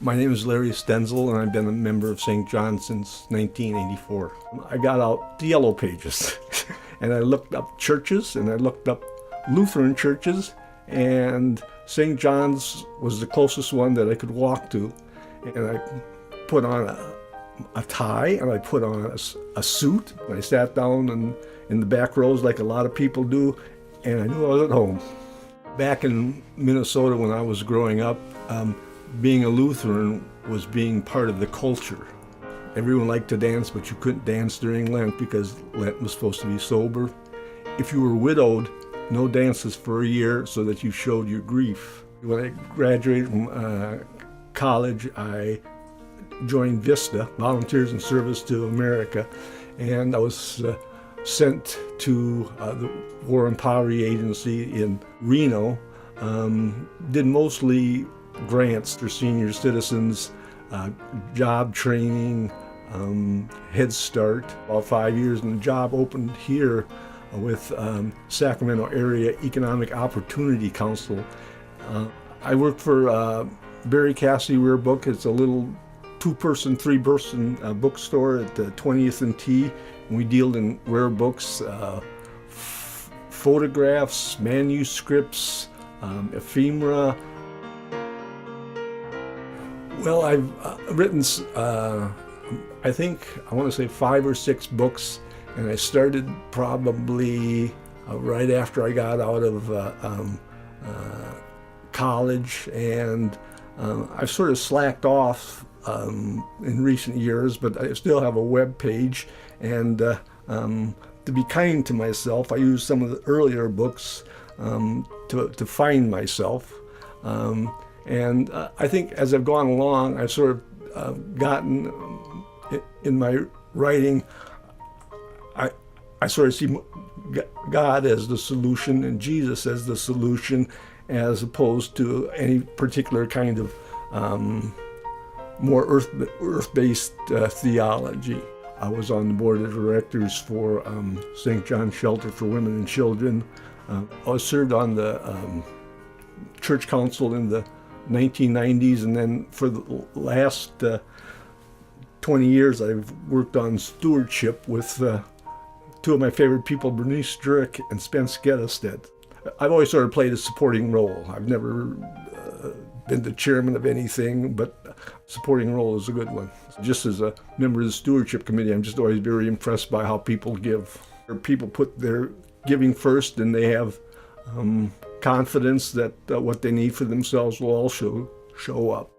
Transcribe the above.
My name is Larry Stenzel, and I've been a member of St. John since 1984. I got out the yellow pages, and I looked up churches, and I looked up Lutheran churches, and St. John's was the closest one that I could walk to. And I put on a tie, and I put on a suit, and I sat down in the back rows like a lot of people do, and I knew I was at home. Back in Minnesota when I was growing up, being a Lutheran was being part of the culture. Everyone liked to dance, but you couldn't dance during Lent because Lent was supposed to be sober. If you were widowed, no dances for a year so that you showed your grief. When I graduated from college, I joined VISTA, Volunteers in Service to America, and I was sent to the War and Poverty Agency in Reno. Did mostly grants for senior citizens, job training, Head Start. About 5 years, and the job opened here with Sacramento Area Economic Opportunity Council. I worked for Barry Cassidy Rare Book. It's a little two-person, three-person bookstore at the 20th and T. We deal in rare books, photographs, manuscripts, ephemera. Well, I've written, I think, I want to say 5 or 6 books, and I started probably right after I got out of college, and I've sort of slacked off in recent years, but I still have a web page, and to be kind to myself, I use some of the earlier books to find myself. And I think as I've gone along, I've sort of gotten in my writing, I sort of see God as the solution and Jesus as the solution, as opposed to any particular kind of more earth-based theology. I was on the board of directors for St. John's Shelter for Women and Children. I served on the church council in the 1990s, and then for the last 20 years I've worked on stewardship with two of my favorite people, Bernice Strick and Spence Gettestedt. I've always sort of played a supporting role. I've never been the chairman of anything, but supporting role is a good one. Just as a member of the stewardship committee, I'm just always very impressed by how people give. People put their giving first, and they have confidence that what they need for themselves will all show up.